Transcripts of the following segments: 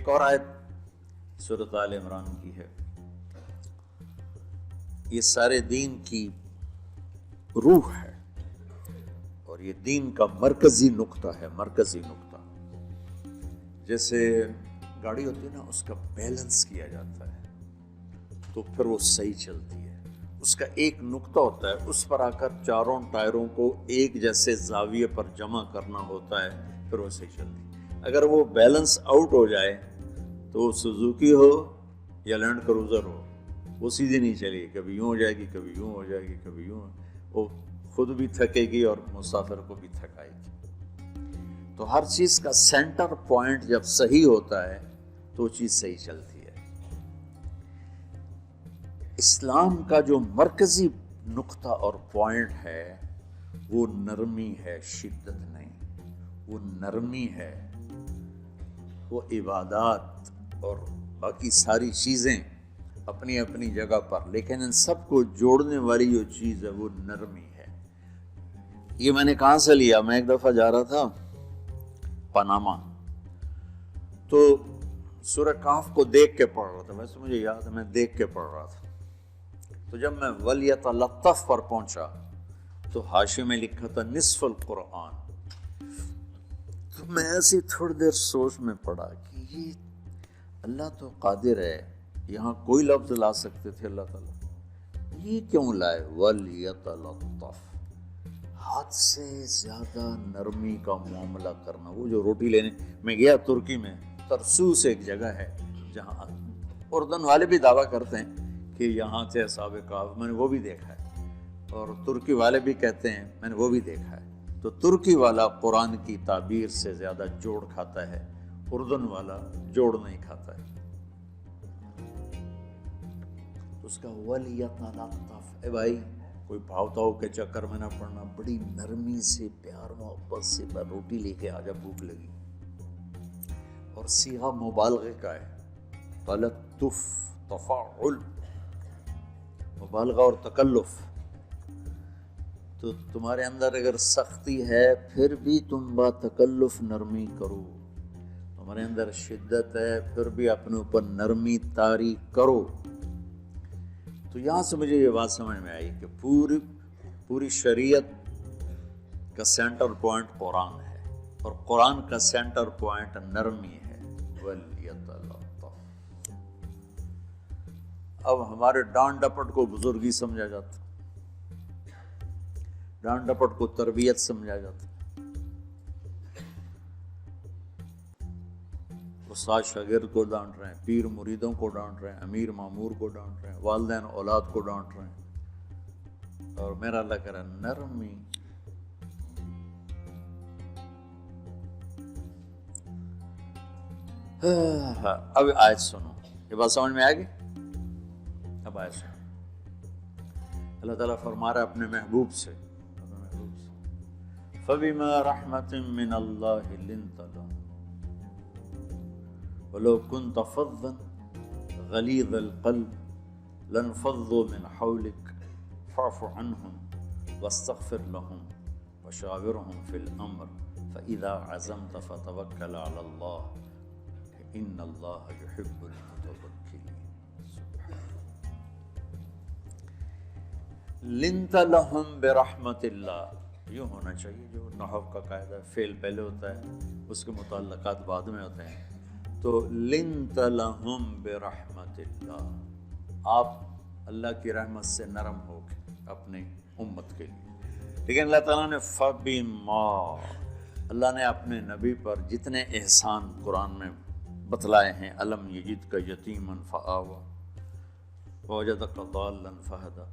ایک اور آیت سورۃ آل عمران کی ہے، یہ سارے دین کی روح ہے اور یہ دین کا مرکزی نقطہ ہے، مرکزی نقطہ۔ جیسے گاڑی ہوتی ہے نا، اس کا بیلنس کیا جاتا ہے تو پھر وہ صحیح چلتی ہے۔ اس کا ایک نقطہ ہوتا ہے، اس پر آ کر چاروں ٹائروں کو ایک جیسے زاویے پر جمع کرنا ہوتا ہے، پھر وہ صحیح چلتی ہے۔ اگر وہ بیلنس آؤٹ ہو جائے تو سوزوکی ہو یا لینڈ کروزر ہو، وہ سیدھی نہیں چلے گی، کبھی یوں ہو جائے گی، کبھی یوں ہو جائے گی، کبھی یوں، وہ خود بھی تھکے گی اور مسافر کو بھی تھکائے گی۔ تو ہر چیز کا سینٹر پوائنٹ جب صحیح ہوتا ہے تو چیز صحیح چلتی ہے۔ اسلام کا جو مرکزی نقطہ اور پوائنٹ ہے وہ نرمی ہے، شدت نہیں، وہ نرمی ہے، وہ عبادات اور باقی ساری چیزیں اپنی اپنی جگہ پر، لیکن ان سب کو جوڑنے والی جو چیز ہے وہ نرمی ہے۔ یہ میں نے کہاں سے لیا؟ میں ایک دفعہ جا رہا تھا پاناما، تو سورہ کہف کو دیکھ کے پڑھ رہا تھا، ویسے مجھے یاد ہے میں دیکھ کے پڑھ رہا تھا۔ تو جب میں وَلْيَتَلَطَّفْ پر پہنچا تو حاشیے میں لکھا تھا نصف القرآن۔ تو میں ایسی تھوڑی دیر سوچ میں پڑا کہ یہ اللہ تو قادر ہے، یہاں کوئی لفظ لا سکتے تھے اللہ تعالیٰ، یہ کیوں لائے وَلْيَتَلَطَّفْ؟ حد سے زیادہ نرمی کا معاملہ کرنا۔ وہ جو روٹی لینے میں گیا ترکی میں، ترسوس ایک جگہ ہے جہاں اردن والے بھی دعویٰ کرتے ہیں کہ یہاں سے اصحاب کہف، میں نے وہ بھی دیکھا ہے، اور ترکی والے بھی کہتے ہیں میں نے وہ بھی دیکھا ہے۔ تو ترکی والا قرآن کی تعبیر سے زیادہ جوڑ کھاتا ہے، اردن والا جوڑ نہیں کھاتا ہے۔ اس کا وَلْيَتَلَطَّفْ، اے بھائی کوئی بھاؤتاؤ کے چکر میں نہ پڑنا، بڑی نرمی سے پیار محبت سے روٹی لے کے آجا، بھوک لگی۔ اور صیغہ مبالغے کا ہے، تلطف، تفاعل، مبالغہ اور تکلف۔ تو تمہارے اندر اگر سختی ہے پھر بھی تم با تکلف نرمی کرو، تمہارے اندر شدت ہے پھر بھی اپنے اوپر نرمی طاری کرو۔ تو یہاں سے مجھے یہ بات سمجھ میں آئی کہ پوری شریعت کا سینٹر پوائنٹ قرآن ہے، اور قرآن کا سینٹر پوائنٹ نرمی ہے۔ وَلْيَتَلَطَّفْ۔ اب ہمارے ڈانٹ ڈپٹ کو بزرگی سمجھا جاتا، ڈانٹ ڈپٹ کو تربیت سمجھا جاتا، استاد شاگرد کو ڈانٹ رہے ہیں، پیر مریدوں کو ڈانٹ رہے ہیں، امیر مامور کو ڈانٹ رہے ہیں، والدین اولاد کو ڈانٹ رہے ہیں، اور میرا اللہ کہہ رہا ہے نرمی۔ اب آیت سنو، یہ بات سمجھ میں آئے گی؟ اب آیت سنو، اللہ تعالیٰ فرما رہا ہے اپنے محبوب سے، فَبِمَا رَحْمَةٍ مِّنَ اللَّهِ لِنْتَ لَهُمْ وَلَوْ كُنْتَ فَظًّا غَلِيظَ الْقَلْبِ لَانفَضُّوا مِنْ حَوْلِكَ فَاعْفُ عَنْهُمْ وَاسْتَغْفِرْ لَهُمْ وَشَاوِرْهُمْ فِي الْأَمْرِ فَإِذَا عَزَمْتَ فَتَوَكَّلْ عَلَى اللَّهِ إِنَّ اللَّهَ يُحِبُّ الْمُتَوَكِّلِينَ۔ لِنْتَ لَهُمْ بِرَحْمَةِ اللَّهِ، یوں ہونا چاہیے، جو نحو کا قاعدہ ہے، فعل پہلے ہوتا ہے اس کے متعلقات بعد میں ہوتے ہیں۔ تو لنت لہم برحمت اللہ، آپ اللہ کی رحمت سے نرم ہو کے اپنی امت کے لیے۔ لیکن اللہ تعالیٰ نے فبما، اللہ نے اپنے نبی پر جتنے احسان قرآن میں بتلائے ہیں، الم یجدک یتیما فآوی ووجدک ضالا فہدی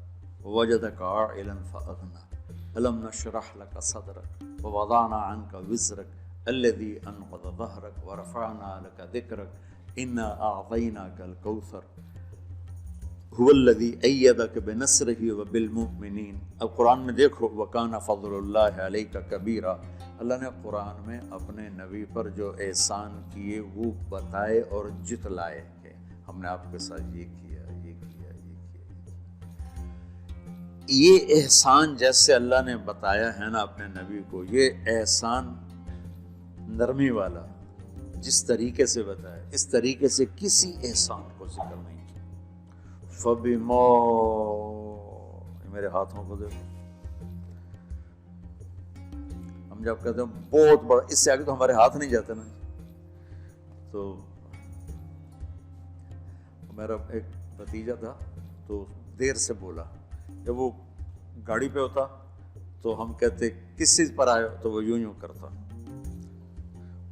ووجدک عائلا فأغنی الم نشرح لك صدرك ووضعنا عنك وزرك الذي انقض ظهرك ورفعنا لك ذكرك انا اعطيناك الكوثر هو الذي ايدك بنصره وبالمؤمنين۔ اب قرآن میں دیکھو، وكان فضل الله عليك كبيرا، اللہ نے قرآن میں اپنے نبی پر جو احسان کیے وہ بتائے اور جتلائے کہ ہم نے آپ کے ساتھ یہ کیا، یہ کیا، یہ کیا۔ یہ احسان جیسے اللہ نے بتایا ہے نا اپنے نبی کو، یہ احسان نرمی والا، جس طریقے سے بتایا اس طریقے سے کسی احسان کو ذکر نہیں کیا. فَبِمَا، میرے ہاتھوں کو دیکھو، ہم جب کہتے ہیں بہت بڑا، اس سے آگے تو ہمارے ہاتھ نہیں جاتے نا. تو میرا ایک بھتیجا تھا تو دیر سے بولا، جب وہ گاڑی پہ ہوتا تو ہم کہتے کس چیز پر آئے ہو، تو وہ یوں کرتا،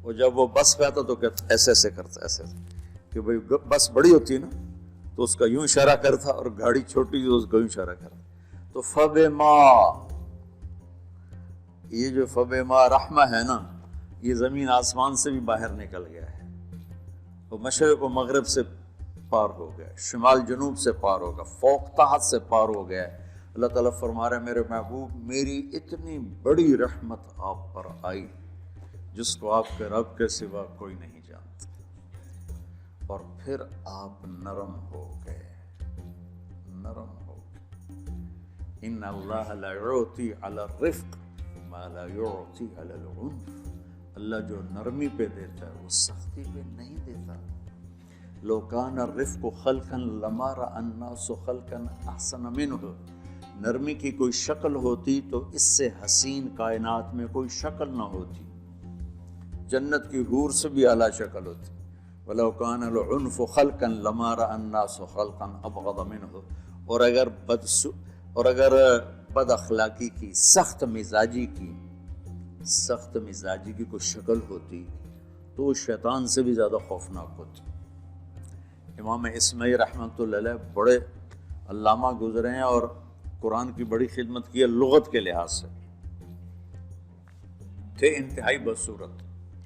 اور جب وہ بس پہ آتا تو کہتا ایسے ایسے کرتا، ایسے کہ بھئی بس بڑی ہوتی ہے نا تو اس کا یوں اشارہ کرتا، اور گاڑی چھوٹی تو اس کا یوں اشارہ کرتا. تو فَبِمَا، یہ جو فَبِمَا رحمہ ہے نا، یہ زمین آسمان سے بھی باہر نکل گیا ہے، وہ مشرق و مغرب سے پار ہو گیا، شمال جنوب سے پار ہوگا، فوق تحت سے پار ہو گیا ہے. اللہ تعالیٰ فرما رہے ہیں میرے محبوب، میری اتنی بڑی رحمت آپ پر آئی جس کو آپ کے رب کے سوا کوئی نہیں جانتا، اور پھر آپ نرم ہو گئے، نرم ہو گئے. ان اللہ لا یعطی علی الرفق ما لا یعطی علی العنف. اللہ جو نرمی پہ دیتا ہے وہ سختی پہ نہیں دیتا. لو کان الرفق خلقا لما رأى الناس خلقا احسن منه. نرمی کی کوئی شکل ہوتی تو اس سے حسین کائنات میں کوئی شکل نہ ہوتی، جنت کی حور سے بھی اعلیٰ شکل ہوتی. وَلَوْ كَانَ الْعُنْفُ خَلْقًا لَمَا رَأَى النَّاسُ خَلْقًا أَبْغَضَ مِنْهُ. اور اگر بد اخلاقی کی، سخت مزاجی کی کوئی شکل ہوتی تو وہ شیطان سے بھی زیادہ خوفناک ہوتی. امام اسمعی رحمۃ اللہ علیہ بڑے علامہ گزرے ہیں اور قرآن کی بڑی خدمت کی ہے لغت کے لحاظ سے، تھے انتہائی بدصورت،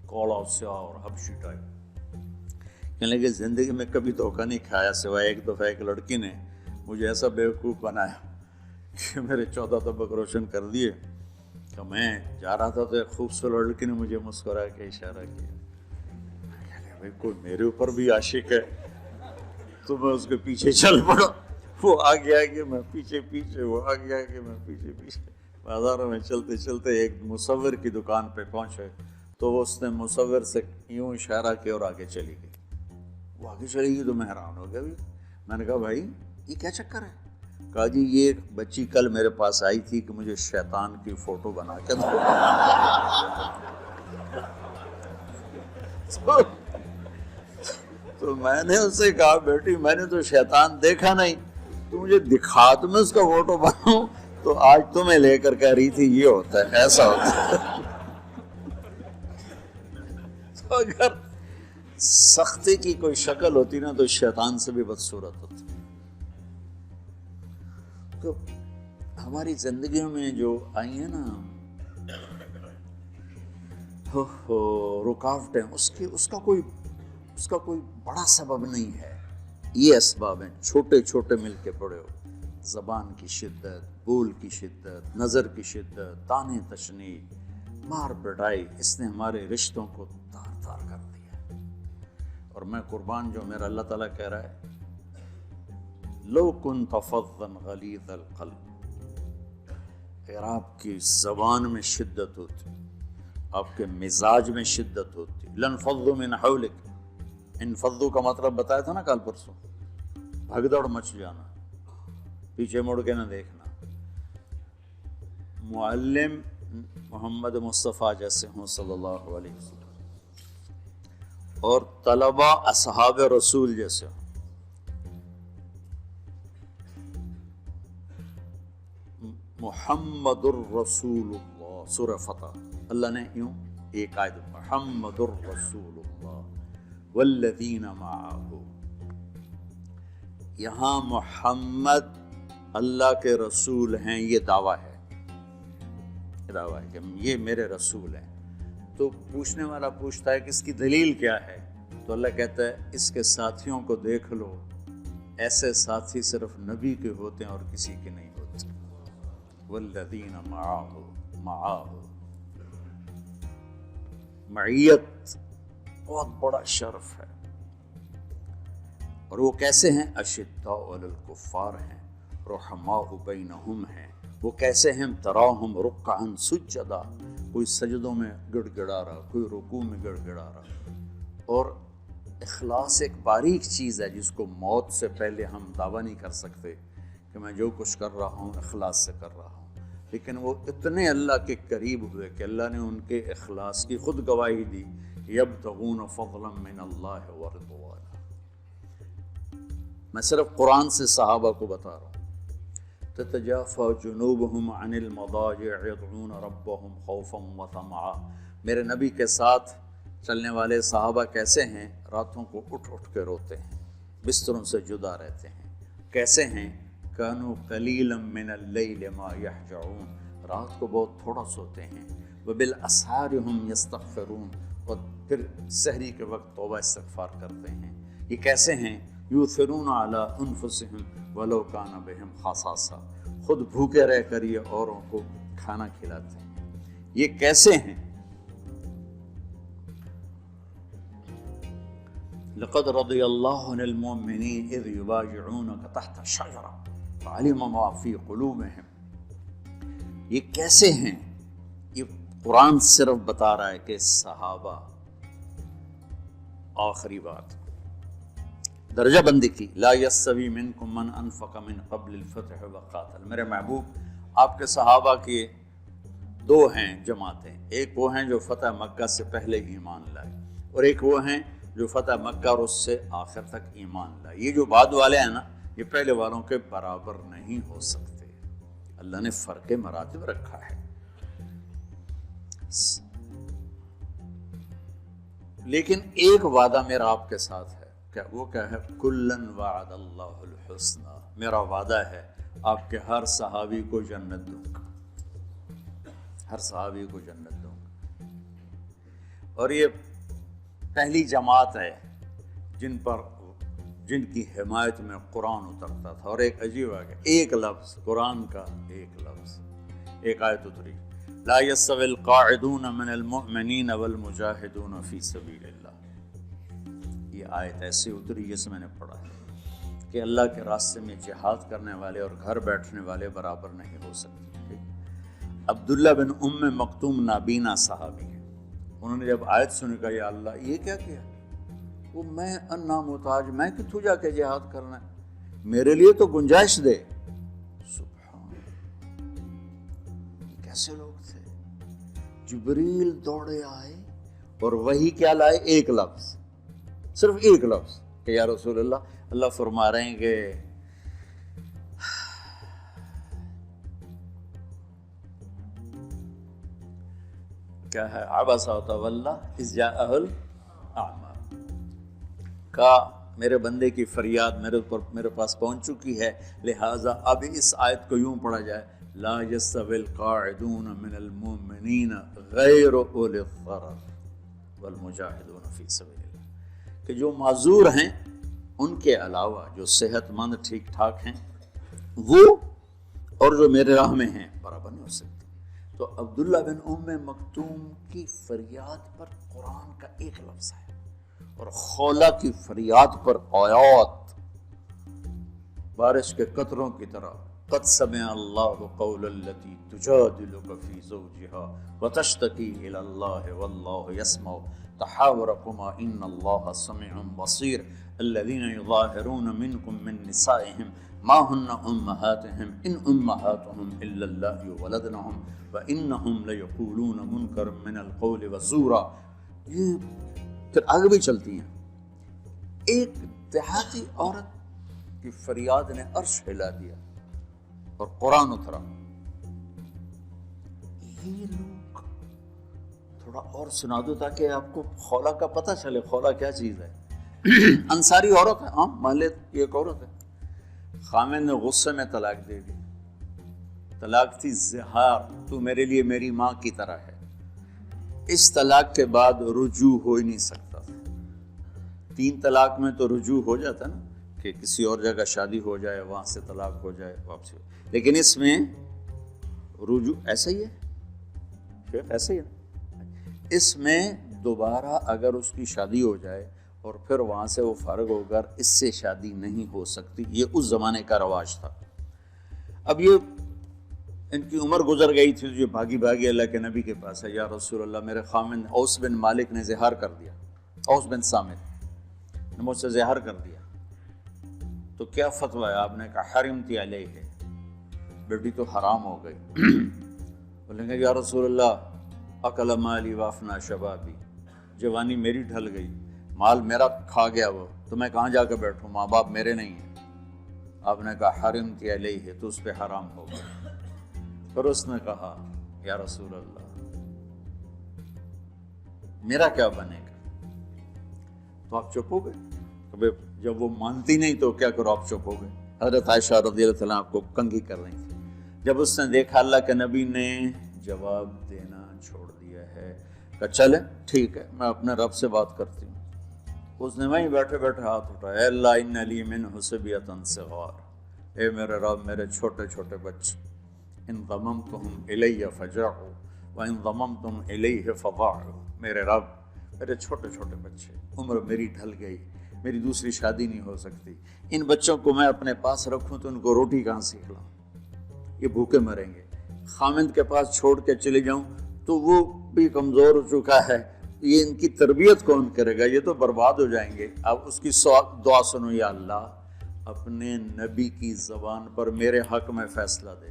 کوڑا سیاہ اور حبشی ٹائپ. کہنے لگے زندگی میں کبھی دھوکہ نہیں کھایا سوائے ایک دفعہ ایک لڑکی نے مجھے ایسا بیوقوف بنایا کہ میرے 14 طبق روشن کر دیے کہ میں جا رہا تھا تو ایک خوبصورت لڑکی نے مجھے مسکرا کے اشارہ کیا. بھائی کوئی میرے اوپر بھی عاشق ہے تو میں اس کے پیچھے چل پڑا، وہ آگے آگے میں پیچھے پیچھے، وہ آگے آگے میں پیچھے پیچھے. بازاروں میں چلتے چلتے ایک مصور کی دکان پہ پہنچے تو اس نے مصور سے یوں اشارہ کیا اور آگے چلی گئی. وہ آگے چلی گئی تو میں حیران ہو گیا. میں نے کہا بھائی یہ کیا چکر ہے؟ کہا جی یہ بچی کل میرے پاس آئی تھی کہ مجھے شیطان کی فوٹو بنا کے دو. تو میں نے اس سے کہا بیٹی میں نے تو شیطان دیکھا نہیں، تو مجھے دکھا تو میں اس کا فوٹو بناؤں. تو آج تمہیں لے کر کہہ رہی تھی یہ ہوتا ہے، ایسا ہوتا ہے. تو اگر سختی کی کوئی شکل ہوتی نا تو شیطان سے بھی بدصورت ہوتی. تو ہماری زندگیوں میں جو آئی ہیں نا رکاوٹیں، اس کا کوئی بڑا سبب نہیں ہے. یہ اسباب ہیں چھوٹے چھوٹے مل کے بڑے ہو. زبان کی شدت، بول کی شدت، نظر کی شدت، طعنے تشنیع، مار پٹائی، اس نے ہمارے رشتوں کو تار تار کر دیا. اور میں قربان جو میرا اللہ تعالیٰ کہہ رہا ہے لو كنت فظا غلیظ القلب، اگر آپ کی زبان میں شدت ہوتی، آپ کے مزاج میں شدت ہوتی، لانفضوا من حولک. انفضوا کا مطلب بتایا تھا نا کل پرسوں، بھگدڑ مچ جانا، پیچھے مڑ کے نہ دیکھنا. معلم محمد مصطفیٰ جیسے ہوں صلی اللہ علیہ وسلم، اور طلبہ اصحاب رسول جیسے ہوں. محمد الرسول اللہ، سورہ فتح اللہ نے یوں ایک آیت محمد الرسول اللہ والذین معہ. یہاں محمد اللہ کے رسول ہیں، یہ دعویٰ ہے کہ یہ میرے رسول ہیں. تو پوچھنے والا پوچھتا ہے کہ اس کی دلیل کیا ہے؟ تو اللہ کہتا ہے اس کے ساتھیوں کو دیکھ لو، ایسے ساتھی صرف نبی کے ہوتے ہیں اور کسی کے نہیں ہوتے. والذین معاہ، معیت بہت بڑا شرف ہے. اور وہ کیسے ہیں؟ اشداء علی الکفار ہیں، رحماء بینہم ہیں. وہ کیسے ہیں؟ تراہم رکعا سجدا، کوئی سجدوں میں گڑ گڑا رہا، کوئی رکوع میں گڑ گڑا رہا. اور اخلاص ایک باریک چیز ہے جس کو موت سے پہلے ہم دعویٰ نہیں کر سکتے کہ میں جو کچھ کر رہا ہوں اخلاص سے کر رہا ہوں، لیکن وہ اتنے اللہ کے قریب ہوئے کہ اللہ نے ان کے اخلاص کی خود گواہی دی، یبتغون فضلا من اللہ ورضوانا۔ میں صرف قرآن سے صحابہ کو بتا رہا ہوں، تتجافى جنوبهم عن المضاجع يدعون ربهم خوفا وطمعا۔ میرے نبی کے ساتھ چلنے والے صحابہ کیسے ہیں؟ راتوں کو اٹھ اٹھ کے روتے ہیں، بستروں سے جدا رہتے ہیں۔ کیسے ہیں؟ كانوا قليلا من الليل ما يهجعون، رات کو بہت تھوڑا سوتے ہیں۔ وبالاسحار هم يستغفرون، اور پھر سحری کے وقت توبہ استغفار کرتے ہیں۔ یہ کیسے ہیں؟ یؤثرون علی انفسهم ولو کان بهم خصاصہ، خود بھوکے رہ کر یہ اوروں کو کھانا کھلاتے ہیں۔ یہ کیسے ہیں؟ لقد رضی اللہ عن المؤمنین اذ یبایعونک تحت الشجرہ فعلم ما فی قلوبہم۔ یہ کیسے ہیں؟ یہ قرآن صرف بتا رہا ہے کہ صحابہ، آخری بات درجہ بندی کی، لا یستوی منکم من انفق من قبل الفتح وقاتل۔ میرے محبوب، آپ کے صحابہ کی دو ہیں جماعتیں، ایک وہ ہیں جو فتح مکہ سے پہلے ایمان لائے، اور ایک وہ ہیں جو فتح مکہ اور اس سے آخر تک ایمان لائے۔ یہ جو بعد والے ہیں نا، یہ پہلے والوں کے برابر نہیں ہو سکتے، اللہ نے فرق مراتب رکھا ہے۔ لیکن ایک وعدہ میرا آپ کے ساتھ ہے، کیا وہ کیا ہے؟ کلن وعد اللہ الحسنى، میرا وعدہ ہے آپ کے ہر صحابی کو جنت دوں گا، ہر صحابی کو جنت دوں گا۔ اور یہ پہلی جماعت ہے جن کی حمایت میں قرآن اترتا تھا۔ اور ایک عجیب ہے کہ ایک لفظ قرآن کا، ایک لفظ، ایک آیت اتری، لا يستوي القاعدون من المؤمنین والمجاہدون فی سبیل اللہ۔ یہ آیت ایسی اتری جس میں نے پڑھا ہے کہ اللہ کے راستے میں جہاد کرنے والے اور گھر بیٹھنے والے برابر نہیں ہو سکتے۔ عبداللہ بن ام مکتوم نابینا صحابی ہیں، انہوں نے جب آیت سنی کہا یا اللہ یہ کیا کیا؟ وہ میں انا محتاج، میں کتوں جا کے جہاد کرنا ہے، میرے لیے تو گنجائش دے۔ سبحان، کیسے لوگ تھے؟ جبریل دوڑے آئے اور وہی کیا لائے؟ ایک لفظ، صرف ایک لفظ کہ یا رسول اللہ فرما رہے ہیں کہ کیا ہے؟ عبس وتولی اذ جاءہ الاعمی، کا میرے بندے کی فریاد میرے پاس پہنچ چکی ہے، لہٰذا اب اس آیت کو یوں پڑھا جائے، لا یستوی القاعدون من المؤمنین غیر اولی الضرر والمجاہدون فی سبیل اللہ، کہ جو معذور ہیں ان کے علاوہ جو صحت مند ٹھیک ٹھاک ہیں وہ اور جو میرے راہ میں ہیں برابر نہیں ہو سکتے۔ تو عبداللہ بن ام مکتوم کی فریاد پر قرآن کا ایک لفظ ہے، اور خولہ کی فریاد پر آیات بارش کے قطروں کی طرح، قد سمع اللہ قول التی تجادلک فی زوجها وتشتکی الی اللہ واللہ یسمع تحاورکما ان اللہ سمیع بصیر الذین یظاہرون منکم من نسائہم ما ہن امہاتہم ان امہاتہم الا اللہ ولدنہم وانہم لیقولون منکرا من القول وزورا۔ یہ پھر آگے بھی چلتی ہیں۔ ایک دیہاتی عورت کی فریاد نے عرش ہلا دیا اور قرآن اترا۔ یہ لوگ تھوڑا اور سنا دو تاکہ آپ کو خولہ کا پتہ چلے، خولہ کیا چیز ہے۔ انصاری عورت ہے، ہاں محلے کی ایک عورت ہے، خامن نے غصے میں طلاق دے دی، طلاق تھی زہار، تو میرے لیے میری ماں کی طرح ہے۔ اس طلاق کے بعد رجوع ہو ہی نہیں سکتا تھا۔ 3 طلاق میں تو رجوع ہو جاتا نا، کہ کسی اور جگہ شادی ہو جائے، وہاں سے طلاق ہو جائے، واپسی ہو، لیکن اس میں رجوع ایسا ہی ہے، شیخ ایسا ہی ہے، اس میں دوبارہ اگر اس کی شادی ہو جائے اور پھر وہاں سے وہ فارغ ہو کر اس سے شادی نہیں ہو سکتی، یہ اس زمانے کا رواج تھا۔ اب یہ ان کی عمر گزر گئی تھی، جو بھاگی بھاگی اللہ کے نبی کے پاس ہے، یا رسول اللہ میرے خامن اوس بن مالک نے زہار کر دیا، اوس بن صامت نے مجھ سے زہر کر دیا، تو کیا فتویٰ ہے؟ آپ نے کہا حرمتی علیہ ہے، بیٹی تو حرام ہو گئی۔ بولیں گے یا رسول اللہ اکل مالی وافنا شبابی، جوانی میری ڈھل گئی، مال میرا کھا گیا وہ، تو میں کہاں جا کے بیٹھوں، ماں باپ میرے نہیں ہیں۔ آپ نے کہا حرمتی علیہ ہے، تو اس پہ حرام ہو گیا۔ پھر اس نے کہا یا رسول اللہ میرا کیا بنے گا؟ تو آپ چپ ہو گئے۔ جب وہ مانتی نہیں تو کیا کرو، آپ چپ ہو گئے۔ حضرت عائشہ رضی اللہ عنہ آپ کو کنگھی کر رہی تھی۔ جب اس نے دیکھا اللہ کے نبی نے جواب دینا چھوڑ دیا ہے، کہا چلے ٹھیک ہے میں اپنے رب سے بات کرتی ہوں۔ اس نے وہیں بیٹھے بیٹھے ہاتھ اٹھایا، اے اللہ ان لی من حسبیۃ صغار، اے میرے رب میرے چھوٹے چھوٹے بچے، ان ضممتہم الی فجعوا وان ضممتم الیہ فضاعوا، میرے رب میرے چھوٹے چھوٹے بچے، عمر میری ڈھل گئی، میری دوسری شادی نہیں ہو سکتی، ان بچوں کو میں اپنے پاس رکھوں تو ان کو روٹی کہاں سے کھلاؤں، یہ بھوکے مریں گے۔ خامند کے پاس چھوڑ کے چلے جاؤں تو وہ بھی کمزور ہو چکا ہے، یہ ان کی تربیت کون کرے گا، یہ تو برباد ہو جائیں گے۔ اب اس کی دعا سنو، یا اللہ اپنے نبی کی زبان پر میرے حق میں فیصلہ دے۔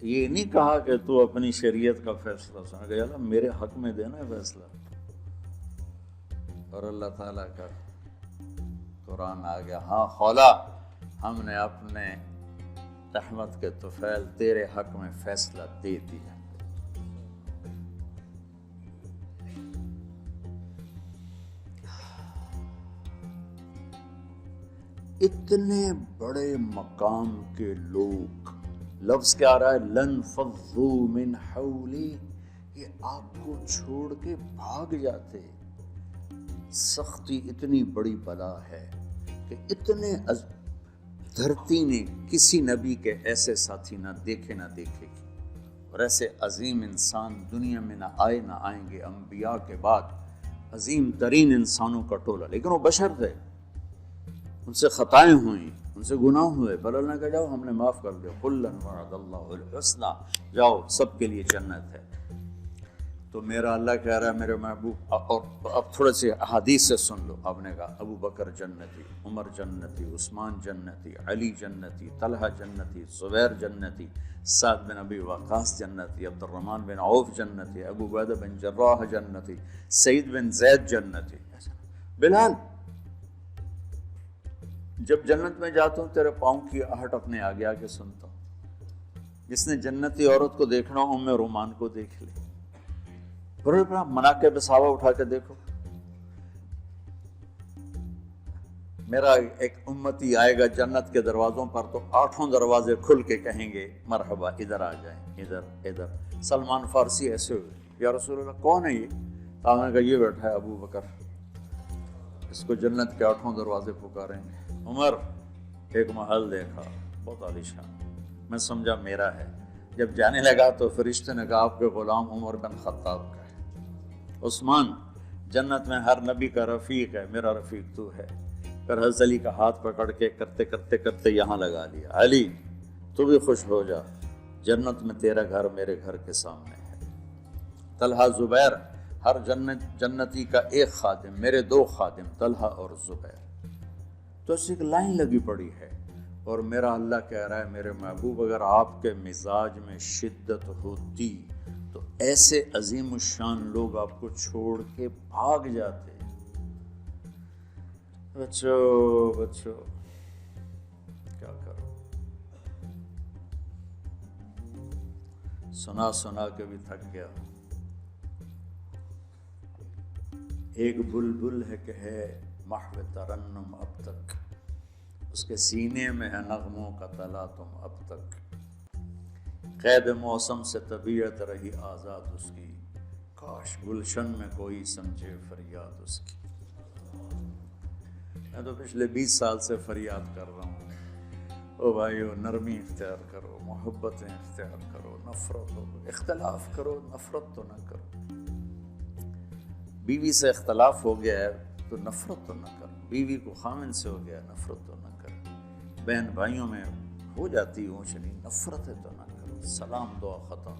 یہ نہیں کہا کہ تو اپنی شریعت کا فیصلہ سن گیا، اللہ میرے حق میں دینا ہے فیصلہ۔ اور اللہ تعالیٰ کا قرآن آ گیا، ہاں خولا ہم نے اپنے رحمت کے طفیل تیرے حق میں فیصلہ دے دیا۔ اتنے بڑے مقام کے لوگ، لفظ کیا آ رہا ہے، لن فضوا من حولی، یہ آپ کو چھوڑ کے بھاگ جاتے۔ سختی اتنی بڑی بلا ہے کہ اتنے دھرتی نے کسی نبی کے ایسے ساتھی نہ دیکھے نہ دیکھے گی، اور ایسے عظیم انسان دنیا میں نہ آئیں گے۔ انبیاء کے بعد عظیم ترین انسانوں کا ٹولہ، لیکن وہ بشر تھے، ان سے خطائیں ہوئیں، ان سے گناہ ہوئے، پر اللہ نے کہا جاؤ ہم نے معاف کر دیا، قُلًا وَعَدَ اللَّهُ الْحُسْنَى، جاؤ سب کے لیے جنت ہے۔ تو میرا اللہ کہہ رہا ہے میرے محبوب، اور اب تھوڑے سے احادیث سے سن لو۔ آپ نے کہا ابو بکر جنتی، عمر جنتی، عثمان جنتی، علی جنتی، طلحہ جنتی، زبیر جنتی، سعد بن ابی وقاص جنتی، عبد الرحمن بن عوف جنتی، ابو عبیدہ بن جراح جنتی، سعید بن زید جنتی۔ بلال جب جنت میں جاتا ہوں تیرے پاؤں کی آہٹ اپنے آگے آگے سنتا ہوں۔ جس نے جنتی عورت کو دیکھنا ام رومان کو دیکھ لے۔ مناقب صحابہ اٹھا کے دیکھو، میرا ایک امتی آئے گا جنت کے دروازوں پر تو 8 دروازے کھل کے کہیں گے مرحبا ادھر آ جائیں، ادھر ادھر۔ سلمان فارسی ایسے ہوئے، یا رسول اللہ کون ہے یہ؟ آپ نے کہا یہ بیٹھا ہے ابو بکر، اس کو جنت کے 8 دروازے پکاریں گے۔ عمر ایک محل دیکھا بہت عالیشان، میں سمجھا میرا ہے۔ جب جانے لگا تو فرشتے نے کہا آپ کے غلام عمر بن خطاب کا ہے۔ عثمان جنت میں ہر نبی کا رفیق ہے، میرا رفیق تو ہے۔ پھر حضرت علی کا ہاتھ پکڑ کے کرتے کرتے کرتے یہاں لگا لیا، علی تو بھی خوش ہو جا، جنت میں تیرا گھر میرے گھر کے سامنے ہے۔ طلحہ زبیر، ہر جنتی کا ایک خادم، میرے 2 خادم طلحہ اور زبیر۔ تو اس ایک لائن لگی پڑی ہے، اور میرا اللہ کہہ رہا ہے میرے محبوب اگر آپ کے مزاج میں شدت ہوتی تو ایسے عظیم الشان لوگ آپ کو چھوڑ کے بھاگ جاتے۔ بچو کیا کرو، سنا سنا کے بھی تھک گیا۔ ایک بلبل ہے کہ ہے محو ترنم اب تک، اس کے سینے میں ہے نغموں کا تلا تم اب تک، قید موسم سے طبیعت رہی آزاد اس کی، کاش گلشن میں کوئی سمجھے فریاد اس کی۔ میں تو پچھلے 20 سال سے فریاد کر رہا ہوں، او بھائیو نرمی اختیار کرو، محبتیں اختیار کرو، نفرت ہو، اختلاف کرو، نفرت تو نہ کرو۔ بیوی سے اختلاف ہو گیا ہے تو نفرت تو نہ کرو، بیوی کو خامن سے ہو گیا نفرت تو نہ کرو، بہن بھائیوں میں ہو جاتی اونچ نہیں، نفرت ہے تو نہ کرو، سلام دعا ختم۔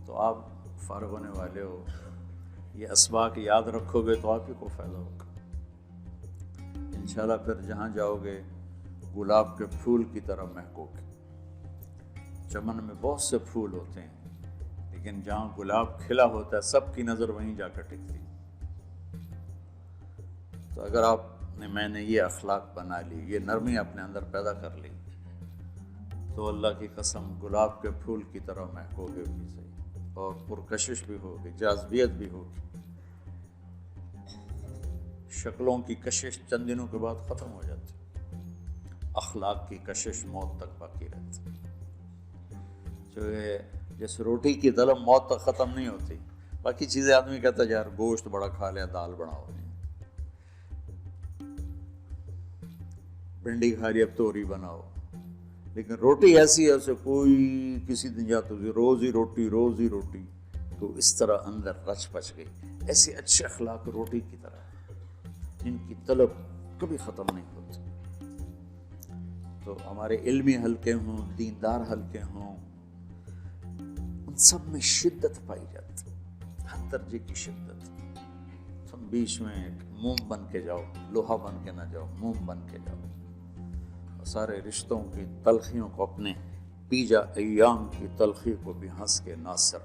تو آپ فارغ ہونے والے ہو، یہ اسباق یاد رکھو گے تو آپ ہی کو فائدہ ہوگا انشاءاللہ. پھر جہاں جاؤ گے گلاب کے پھول کی طرح مہکو گے. چمن میں بہت سے پھول ہوتے ہیں لیکن جہاں گلاب کھلا ہوتا ہے سب کی نظر وہیں جا کر ٹکتی. تو اگر آپ نے میں نے یہ اخلاق بنا لی، یہ نرمی اپنے اندر پیدا کر لی، تو اللہ کی قسم گلاب کے پھول کی طرح مہکو گے بھی صحیح، اور پرکشش بھی ہوگی، جاذبیت بھی ہوگی. شکلوں کی کشش چند دنوں کے بعد ختم ہو جاتی، اخلاق کی کشش موت تک باقی رہتی. جو جیسے روٹی کی طلب موت تک ختم نہیں ہوتی، باقی چیزیں آدمی کہتا ہے یار گوشت بڑا کھا لیا، دال بڑا ہو گئی، بھنڈی کھا لی اب توری بناؤ، لیکن روٹی ایسی ہے اسے کوئی کسی دن جاتا روز ہی روٹی روز ہی روٹی، تو اس طرح اندر رچ پچ گئی. ایسے اچھے اخلاق روٹی کی طرح جن کی طلب کبھی ختم نہیں ہوتی. تو ہمارے علمی حلقے ہوں، دیندار حلقے ہوں، ان سب میں شدت پائی جاتی، ہر درجے کی شدت. تم بیچ میں ایک موم بن کے جاؤ، لوہا بن کے نہ جاؤ، موم بن کے جاؤ. سارے رشتوں کی تلخیوں کو اپنے پی جا، ایام کی تلخی کو بھی ہنس کے ناصر،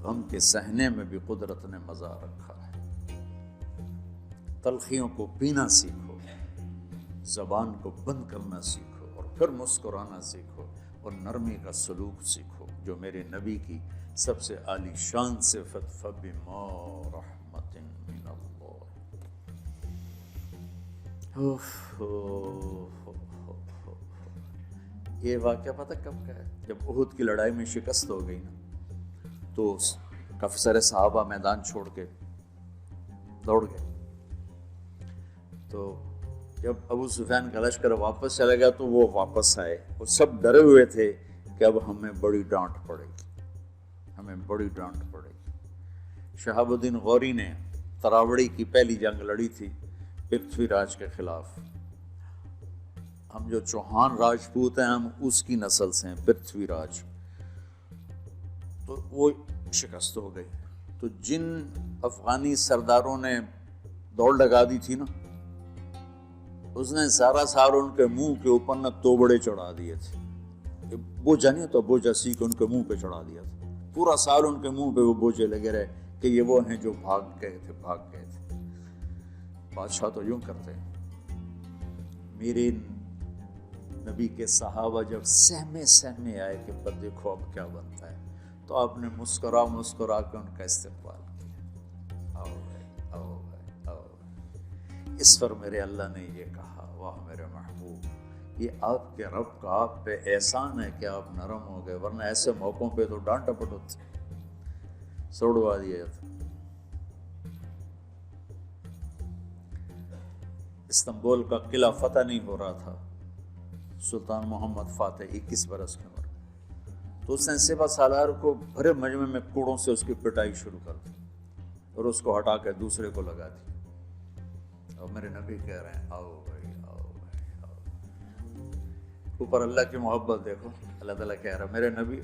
غم کے سہنے میں بھی قدرت نے مزہ رکھا ہے. تلخیوں کو پینا سیکھو، زبان کو بند کرنا سیکھو، اور پھر مسکرانا سیکھو، اور نرمی کا سلوک سیکھو جو میرے نبی کی سب سے عالی شان صفت فَبِمَا رَحْمَةٍ مِّنَ اللَّهِ. یہ واقعہ پتہ کب کا ہے؟ جب احد کی لڑائی میں شکست ہو گئی نا، تو کافی سارے صحابہ میدان چھوڑ کے دوڑ گئے. تو جب ابو سفیان کا لشکر واپس چلا گیا تو وہ واپس آئے، وہ سب ڈرے ہوئے تھے کہ اب ہمیں بڑی ڈانٹ پڑے گی، ہمیں بڑی ڈانٹ پڑے گی. شہاب الدین غوری نے تراوڑی کی پہلی جنگ لڑی تھی پرتھوی راج کے خلاف. ہم جو چوہان راجپوت ہیں ہم اس کی نسل سے ہیں، پرتھوی راج. تو وہ شکست ہو گئی. تو جن افغانی سرداروں نے دوڑ لگا دی تھی نا، اس نے سارا سال ان کے منہ کے اوپر نہ توبڑے چڑھا دیے تھے. بوجھا نہیں تو بوجھا سی کے ان کے منہ پہ چڑھا دیا تھا. پورا سال ان کے منہ پہ وہ بوجھے لگے رہے کہ یہ وہ ہیں جو بھاگ گئے تھے. بادشاہ تو یوں کرتے ہیں. میرے نبی کے صحابہ جب سہمے آئے کہ پر دیکھو اب کیا بنتا ہے، تو آپ نے مسکرا کے ان کا استقبال کیا. آؤ بھائی. اس پر میرے اللہ نے یہ کہا، واہ میرے محبوب، یہ آپ کے رب کا آپ پہ احسان ہے کہ آپ نرم ہو گئے، ورنہ ایسے موقعوں پہ تو ڈانٹ ڈپٹ ہوتی، سوڑوا دیا تھا. استنبول کا قلعہ فتح نہیں ہو رہا تھا، سلطان محمد فاتح 21 برس کی عمر، تو اس نے سپہ سالار کو بھرے مجمع میں کوڑوں سے اس کی پٹائی شروع کر دی اور اس کو ہٹا کے دوسرے کو لگا دی. اور میرے نبی کہہ رہے ہیں آؤ بھائی. اوپر اللہ کی محبت دیکھو، اللہ تعالیٰ کہہ رہا ہے میرے نبی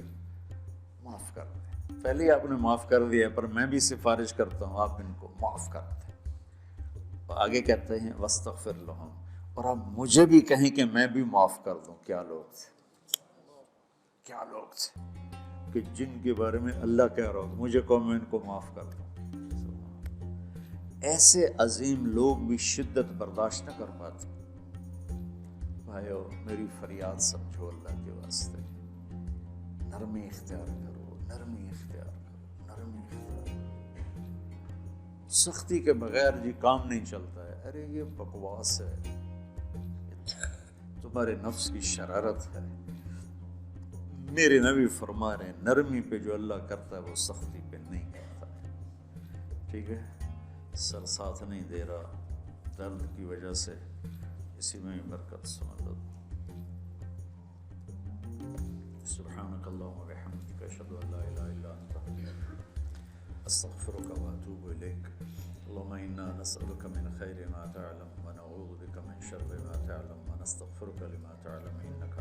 معاف کر دیں. پہلے ہی آپ نے معاف کر دیا، پر میں بھی سفارش کرتا ہوں آپ ان کو معاف کر دیں. آگے کہتے ہیں وَاسْتَغْفِرْ لَهُمْ، اور آپ مجھے بھی کہیں کہ میں بھی معاف کر دوں. کیا لوگ تھے کہ جن کے بارے میں اللہ کہہ رہا ہوں مجھے کہو میں ان کو معاف کر دوں. ایسے عظیم لوگ بھی شدت برداشت نہ کر پاتے. بھائیو میری فریاد سمجھو اللہ کے واسطے، نرمی اختیار کرو. سختی کے بغیر جی کام نہیں چلتا ہے. ارے یہ بکواس ہے، تمہارے نفس کی شرارت ہے. میرے نبی فرما رہے ہیں نرمی پہ جو اللہ کرتا ہے وہ سختی پہ نہیں کرتا. ٹھیک ہے، سر ساتھ نہیں دے رہا درد کی وجہ سے، اسی میں برکت سمجھ لو. سبحانک اللہم وبحمدک اشہد ان لا الہ الا انت استغفرک واتوب الیک. اللہم انا نسألک من خیر ما تعلم ونعوذ بک من شر ما تعلم ونستغفرک لما تعلم انک